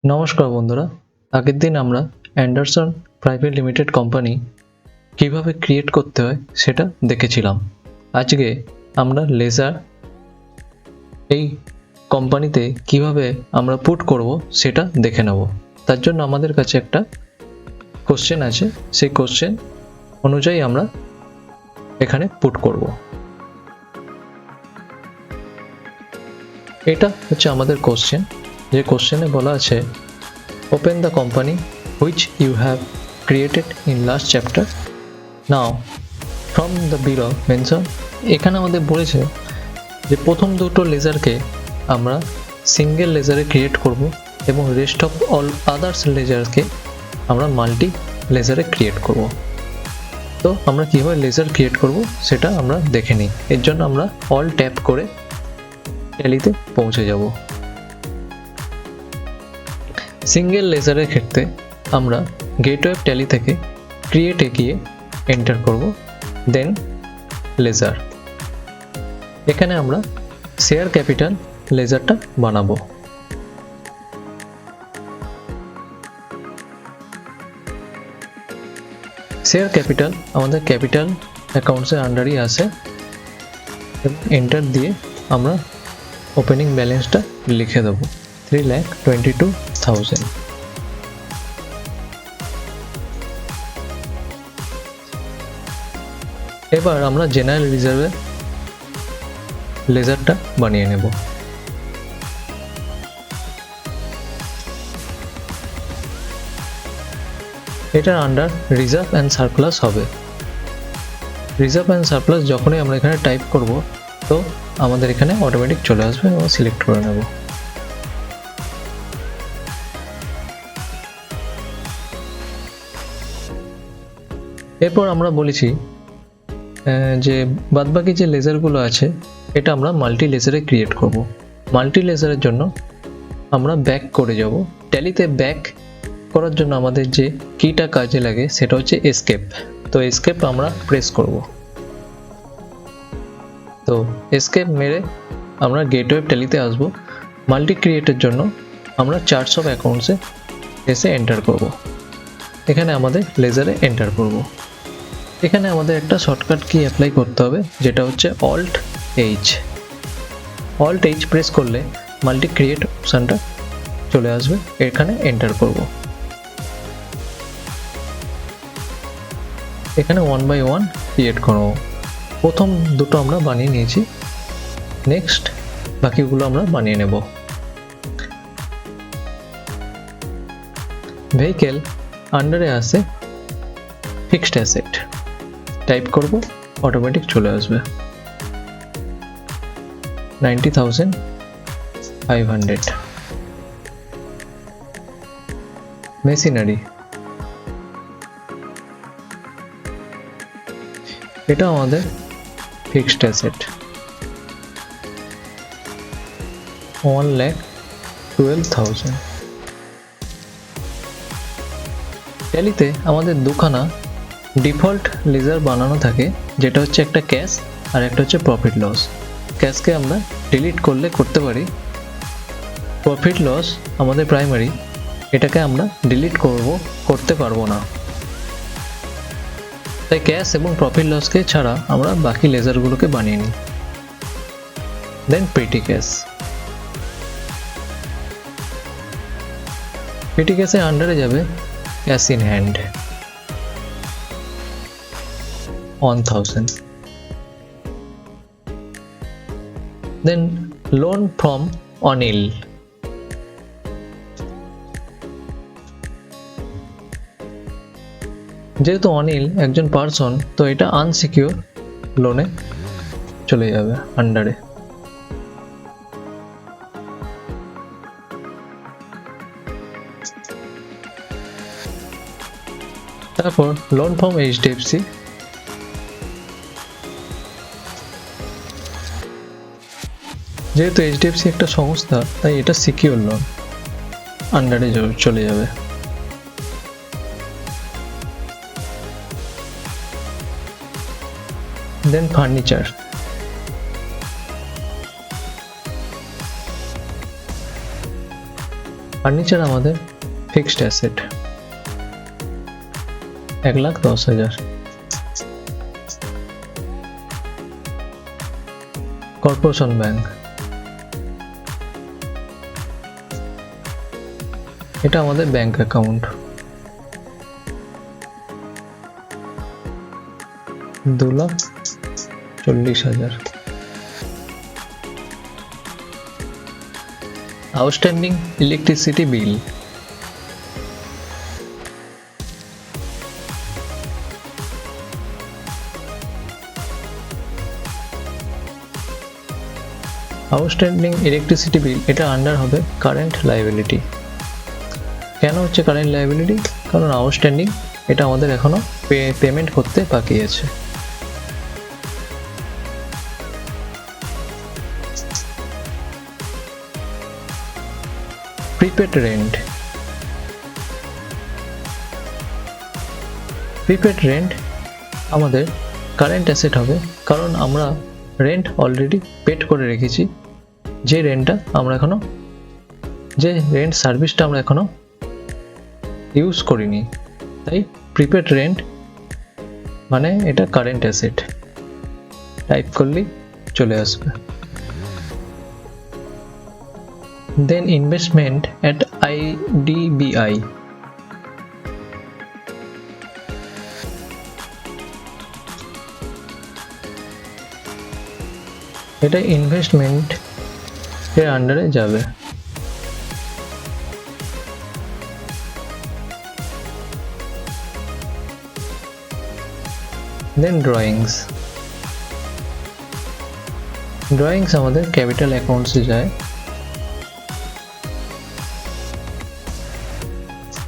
নমস্কার বন্ধুরা, আগের দিন আমরা অ্যান্ডারসন প্রাইভেট লিমিটেড কোম্পানি কিভাবে ক্রিয়েট করতে হয় সেটা দেখেছিলাম। আজকে আমরা লেজার এই কোম্পানিতে কিভাবে আমরা পুট করব সেটা দেখে নেব। তার জন্য আমাদের কাছে একটা কোশ্চেন আছে, সেই কোশ্চেন অনুযায়ী আমরা এখানে পুট করব। এটা হচ্ছে আমাদের কোশ্চেন, যে কোশ্চেনে বলা আছে open the company which you have created in last chapter now from the below mention। এখানে আমাদের বলেছে যে প্রথম দুটো লেজারকে আমরা সিঙ্গেল লেজারে ক্রিয়েট করব এবং রেস্ট অফ অল আদার্স লেজারকে আমরা মাল্টি লেজারে ক্রিয়েট করব। তো আমরা কীভাবে লেজার ক্রিয়েট করব সেটা আমরা দেখে নিই। এর জন্য আমরা অল ট্যাপ করে ট্যালিতে পৌঁছে যাব। সিঙ্গেল লেজারের ক্ষেত্রে আমরা গেটওয়ে ট্যালি থেকে ক্রিয়েটে গিয়ে এন্টার করব, দেন লেজার। এখানে আমরা শেয়ার ক্যাপিটাল লেজারটা বানাবো। শেয়ার ক্যাপিটাল আমাদের ক্যাপিটাল অ্যাকাউন্টসের আন্ডারই আসে এবং এন্টার দিয়ে আমরা ওপেনিং ব্যালেন্সটা লিখে দেবো 3,22,000। এবার আমরা জেনারেল রিজার্ভে লেজারটা বানিয়ে নেব। এটার আন্ডার রিজার্ভ অ্যান্ড সারপ্লাস হবে। রিজার্ভ অ্যান্ড সারপ্লাস যখনই আমরা এখানে টাইপ করব তো আমাদের এখানে অটোমেটিক চলে আসবে এবং সিলেক্ট করে নেব। এরপর আমরা বলেছি যে বাদবাকি যে লেজারগুলো আছে এটা আমরা মাল্টি লেজারে ক্রিয়েট করব। মাল্টি লেজারের জন্য আমরা ব্যাক করে যাব। ট্যালিতে ব্যাক করার জন্য আমাদের যে কিটা কাজে লাগে সেটা হচ্ছে এসকেপ। তো এসকেপ আমরা প্রেস করব। তো এসকেপ মেরে আমরা গেটওয়ে ট্যালিতে আসব। মাল্টি ক্রিয়েটের জন্য আমরা চার্টস অফ অ্যাকাউন্টসে এসে এন্টার করব। এখানে আমাদের লেজারে এন্টার করব। এখানে আমাদের একটা শর্টকাট কি অ্যাপ্লাই করতে হবে, যেটা হচ্ছে অল্ট এইচ প্রেস করলে মাল্টি ক্রিয়েট অপশানটা চলে আসবে। এখানে এন্টার করব। এখানে 1 by 1 ক্রিয়েট করব। প্রথম দুটো আমরা বানিয়ে নিয়েছি, নেক্সট বাকিগুলো আমরা বানিয়ে নেব। ভেহিকেল আন্ডারে আসে ফিক্সড অ্যাসেট, টাইপ করব, অটোমেটিক চলে আসবে 90,500। মেশিনারি এটা আমাদের ফিক্সড অ্যাসেট 1,12,000। ট্যালিতে আমাদের দুখানা ডিফল্ট লেজার বানানো থাকে, যেটা হচ্ছে একটা ক্যাশ আর একটা হচ্ছে প্রফিট লস। ক্যাশকে আমরা ডিলিট করতে পারি। প্রফিট লস আমাদের প্রাইমারি, এটাকে আমরা ডিলিট করতে পারবো না। তাই ক্যাশ এবং প্রফিট লসকে ছাড়া আমরা বাকি লেজারগুলোকে বানিয়ে নিই। দেন পেটি ক্যাশের আন্ডারে যাবে cash in hand 1,000। Then loan from Anil, যেহেতু অনিল একজন পার্সন তো এটা আনসিকিউর লোনে চলে যাবে আন্ডারে। তারপর লোন ফ্রম এইচডিএফসি, যেহেতু এইচডিএফসি একটা সংস্থা তাই এটা সিকিউর লোন, আন্ডারে চলে যাবে। দেন ফার্নিচার, ফার্নিচার আমাদের ফিক্সড অ্যাসেট 1,10,000। কর্পোরেশন ব্যাংক, এটা আমাদের bank account 2,40,000। Outstanding electricity bill, outstanding electricity bill এটা আন্ডার হবে কারেন্ট লায়াবিলিটি। কেন হচ্ছে কারেন্ট লায়াবিলিটি? কারণ আউটস্ট্যান্ডিং এটা আমাদের এখনো পেমেন্ট করতে বাকি আছে। প্রিপেড রেন্ট, প্রিপেড রেন্ট আমাদের কারেন্ট অ্যাসেট হবে, কারণ আমরা রেন্ট অলরেডি পেড করে রেখেছি। যে রেন্টটা আমরা এখনো, যে রেন্ট সার্ভিসটা আমরা এখনো ইউজ করিনি, তাই প্রিপেড রেন্ট মানে এটা কারেন্ট অ্যাসেট। টাইপ করলেই চলে আসবে। দেন ইনভেস্টমেন্ট অ্যাট IDBI, এটা ইনভেস্টমেন্ট এর আন্ডারে যাবে। দেন ড্রয়িংস, ড্রয়িংস আমাদের ক্যাপিটাল অ্যাকাউন্টসে যায়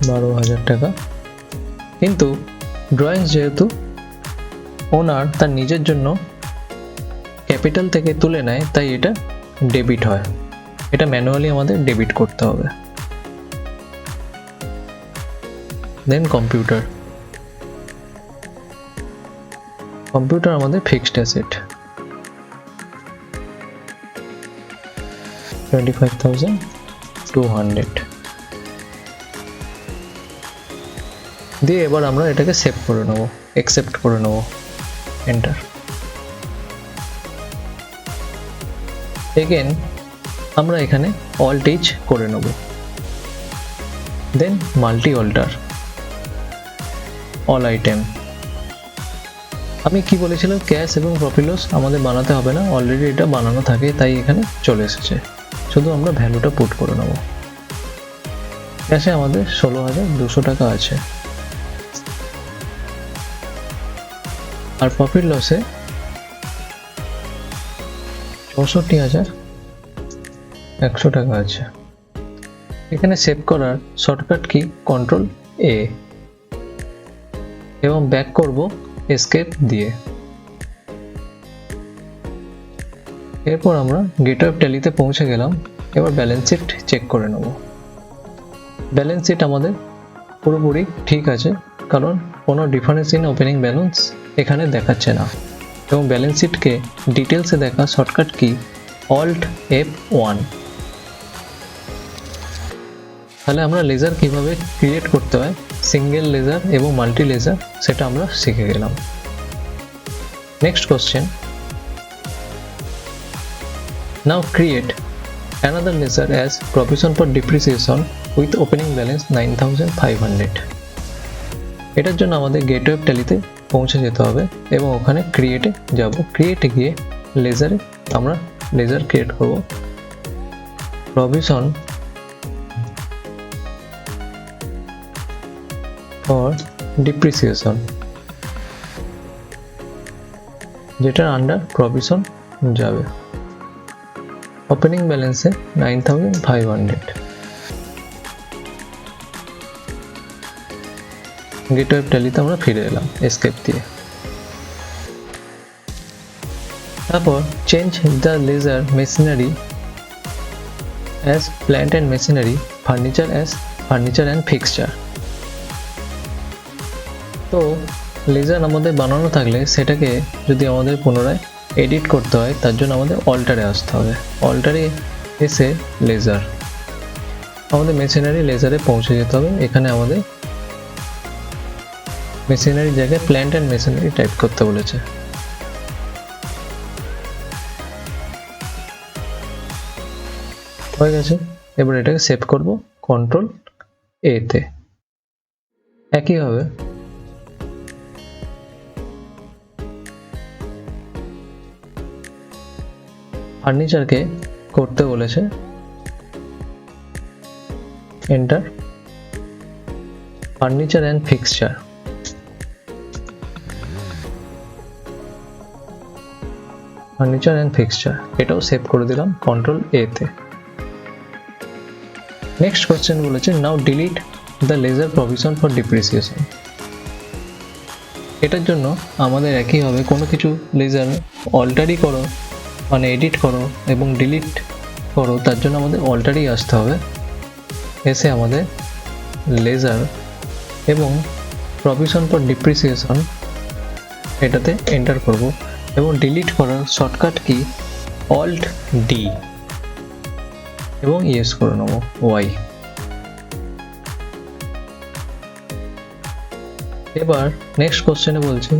12,000 টাকা। কিন্তু ড্রয়িংস যেহেতু ওনার তার নিজের জন্য ক্যাপিটাল থেকে তুলে নেয়, তাই এটা ডেবিট হয়। এটা ম্যানুয়ালি আমাদের ডেবিট করতে হবে। দেন কম্পিউটার, কম্পিউটার আমাদের ফিক্সড অ্যাসেট 25,200 দিয়ে এবার আমরা এটাকে সেভ করে নেব, অ্যাকসেপ্ট করে নেব, এন্টার। এগেন আমরা এখানে অল্ট এইচ করে নেব। দেন মাল্টি অল্টার, অল আইটেম। আমি কি বলেছিলাম, ক্যাশ এবং প্রফিট লস আমাদের বানাতে হবে না, অলরেডি এটা বানানো থাকে, তাই এখানে চলে এসেছে। শুধু আমরা ভ্যালুটা পুট করে নেব। ক্যাশে আমাদের 16,200 টাকা আছে, আর প্রফিট লসে 64,100 টাকা আছে। এখানে সেভ করার শর্টকাট কি Ctrl+A এবং ব্যাক করব এস্কেপ দিয়ে। এরপর আমরা গেটওয়ে ট্যালিতে পৌঁছে গেলাম। এবার ব্যালেন্স শিট চেক করে নেব। ব্যালেন্স শিট আমাদের পুরোপুরি ঠিক আছে, কারণ কোনো ডিফারেন্স ইন ওপেনিং ব্যালেন্স এখানে দেখাচ্ছে না। এবং ব্যালেন্স শিটকে ডিটেলসে দেখা শর্টকাট কি Alt+F1। তাহলে আমরা লেজার কিভাবে ক্রিয়েট করতে হয়, সিঙ্গেল লেজার এবং মাল্টি লেজার, সেটা আমরা শিখে গেলাম। Next question, now create another ledger as provision for depreciation with opening balance 9,500। এটার জন্য আমাদের গেটওয়ে ট্যালিতে পৌঁছে যেতে হবে এবং ওখানে ক্রিয়েটে যাব। ক্রিয়েটে গিয়ে লেজারে আমরা লেজার ক্রিয়েট করব, প্রভিশন ফর ডিপ্রিসিয়েশন, যেটার আন্ডার প্রভিশন যাবে। ওপেনিং ব্যালেন্সে 9,500। গেটওয়ে ট্যালিতে আমরা ফিরে এলাম এসকেপ দিয়ে। তারপর change the ledger machinery as plant and machinery, furniture as furniture and fixture. তো লেজার আমাদের বানানো থাকলে সেটাকে যদি আমাদের পুনরায় এডিট করতে হয়, তার জন্য আমাদের অল্টারে আসতে হবে। অল্টারে এসে লেজার, আমাদের মেশিনারি লেজারে পৌঁছে যেতে হবে। এখানে আমাদের মেশিনারি জায়গায় প্ল্যান্ট অ্যান্ড মেশিনারি টাইপ করতে বলেছে। হয়ে গেছে। এবার এটাকে সেভ করব কন্ট্রোল এ তে। একইভাবে ফার্নিচারকে করতে বলেছে, enter furniture and fixture. Furniture and fixture এটাও সেভ করে দিলাম কন্ট্রোল এ তে। নেক্সট কোশ্চেন বলেছে now delete the ledger provision for depreciation. এটার জন্য আমাদের একইভাবে কোনো কিছু লেজার অল্টারই করো, মানে এডিট করো এবং ডিলিট করো, তার জন্য আমাদের অল্টারই আসতে হবে। এসে আমাদের লেজার এবং প্রভিশন ফর ডিপ্রিসিয়েশন এটাতে এন্টার করব এবং ডিলিট করার শর্টকাট কি অল্ট ডি এবং ইয়েস করে নেব ওয়াই। এবার নেক্সট কোশ্চেনে বলছে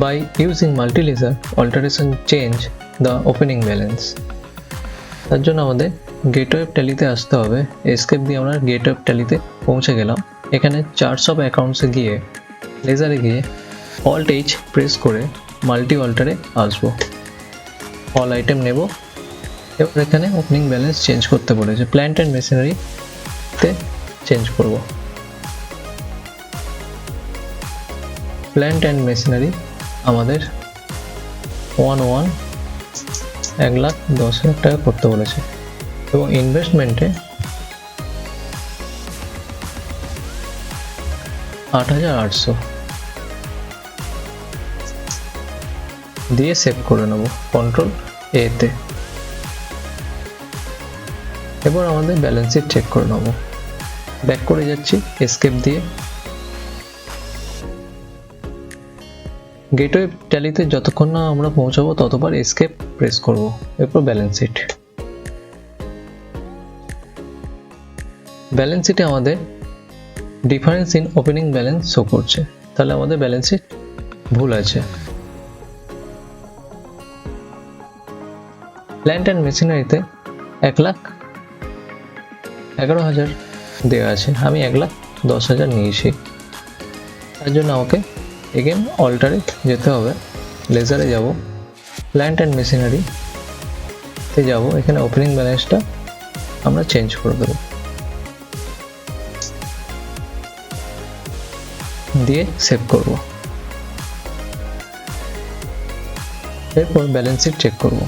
by using multi ledger alteration change the opening balance. তার জন্য আমাদের গেটওয়ে ট্যালিতে আসতে হবে। এসকেপ দিয়ে আমরা গেটওয়ে ট্যালিতে পৌঁছে গেলাম। এখানে চার্টস অফ অ্যাকাউন্টসে গিয়ে লেজারে গিয়ে অল্ট এইচ প্রেস করে মাল্টি অল্টারে আসবো, অল আইটেম নেব। এবার এখানে ওপেনিং ব্যালেন্স চেঞ্জ করতে বলেছে, প্ল্যান্ট অ্যান্ড মেশিনারিতে চেঞ্জ করব। প্ল্যান্ট অ্যান্ড মেশিনারি আমাদের 1,10,000 টাকা করতে বলেছে এবং ইনভেস্টমেন্টে 8,800 দিয়ে সেভ করে নেব কন্ট্রোল এ তে। এবার আমাদের ব্যালেন্স শিট চেক করে নেব। ব্যাক করে যাচ্ছি এসকেপ দিয়ে। গেটওয়ে ট্যালিতে যতক্ষণ না আমরা পৌঁছাবো ততবার এসকেপ প্রেস করব। এরপর ব্যালেন্স শিট। ব্যালেন্স শিটে আমাদের difference in opening balance show করছে, তাহলে আমাদের ব্যালেন্স শিট ভুল আছে। প্ল্যান্ট অ্যান্ড মেশিনারিতে 1,11,000 দেওয়া আছে, আমি 1,10,000 নিয়েছি। তার জন্য আমাকে এগেন অল্টারে যেতে হবে। লেজারে যাব, প্ল্যান্ট অ্যান্ড মেশিনারিতে যাব। এখানে ওপেনিং ব্যালেন্সটা আমরা চেঞ্জ করে দেব দিয়ে সেভ করব। এরপর ব্যালেন্স শিট চেক করব।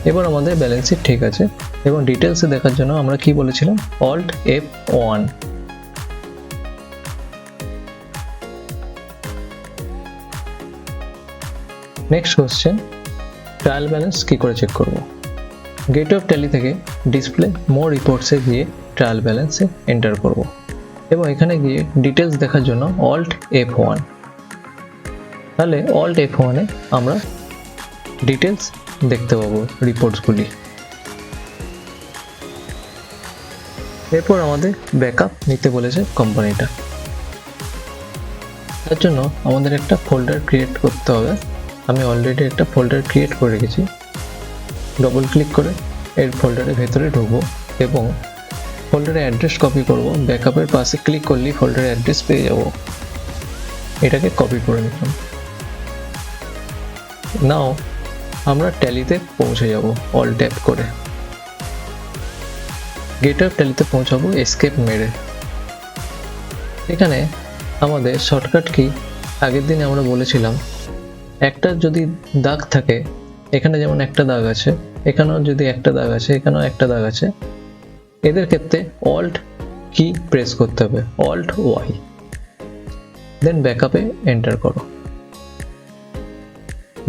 এবার আমাদের ব্যালেন্স শিট ঠিক আছে এবং ডিটেলসে দেখার জন্য আমরা কি বলেছিলাম alt F1। Next question trial balance কি করে চেক করব। গেটওয়ে ট্যালি থেকে ডিসপ্লে মোর রিপোর্টসে গিয়ে ট্রায়াল ব্যালেন্সে এন্টার করব এবং এখানে গিয়ে ডিটেলস দেখার জন্য অল্ট F1। তাহলে অল্ট F1 এ আমরা ডিটেলস দেখতে পাবো রিপোর্টসগুলি। এরপর আমাদের ব্যাকআপ নিতে বলেছে কোম্পানিটা। তার জন্য আমাদের একটা ফোল্ডার ক্রিয়েট করতে হবে। আমি অলরেডি একটা ফোল্ডার ক্রিয়েট করে রেখেছি। ডবল ক্লিক করে এর ফোল্ডারের ভেতরে ঢুকবো এবং ফোল্ডারে অ্যাড্রেস কপি করব। ব্যাকআপের পাশে ক্লিক করলেই ফোল্ডারের অ্যাড্রেস পেয়ে যাব। এটাকে কপি করে নিলাম। নাও আমরা ট্যালিতে পৌঁছে যাব অল ট্যাপ করে। গেটওয়ে ট্যালিতে পৌঁছাবো এসকেপ মেরে। এখানে আমাদের শর্টকাট কি আগের দিনে আমরা বলেছিলাম, একটা যদি দাগ থাকে, এখানে যেমন একটা দাগ আছে, এখানেও যদি একটা দাগ আছে, এখানেও একটা দাগ আছে, এদের ক্ষেত্রে অল্ট কি প্রেস করতে হবে, অল্ট ওয়াই, দেন ব্যাকআপে এন্টার করো।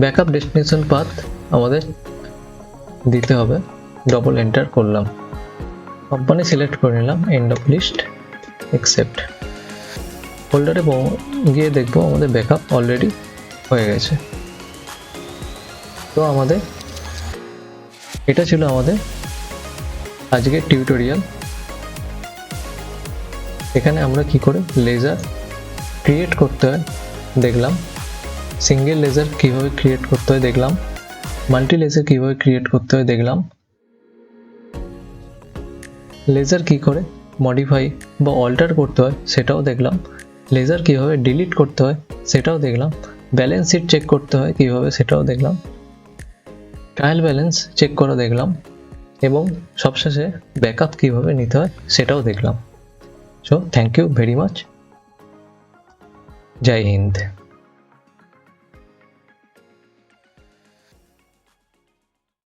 ব্যাকআপ ডেস্টিনেশন পাথ আমাদের দিতে হবে, ডবল এন্টার করলাম। কোম্পানি সিলেক্ট করে নিলাম, এন্ড অফ লিস্ট, অ্যাকসেপ্ট। ফোল্ডারে গিয়ে দেখবো আমাদের ব্যাকআপ অলরেডি হয়ে গেছে। তো আমাদের এটা ছিল আমাদের আজকের টিউটোরিয়াল। এখানে আমরা কি করে লেজার ক্রিয়েট করতে হয় দেখলাম, সিঙ্গেল লেজার কিভাবে ক্রিয়েট করতে হয় দেখলাম, মাল্টি লেজার কিভাবে ক্রিয়েট করতে হয় দেখলাম, লেজার কি করে মডিফাই বা অল্টার করতে হয় সেটাও দেখলাম, লেজার কিভাবে ডিলিট করতে হয় সেটাও দেখলাম, ব্যালেন্স শিট চেক করতে হয় কিভাবে সেটাও দেখলাম, ট্রায়াল ব্যালেন্স চেক করা দেখলাম এবং সবশেষে ব্যাকআপ কিভাবে নিতে হয় সেটাও দেখলাম। So thank you very much. জয় হিন্দ।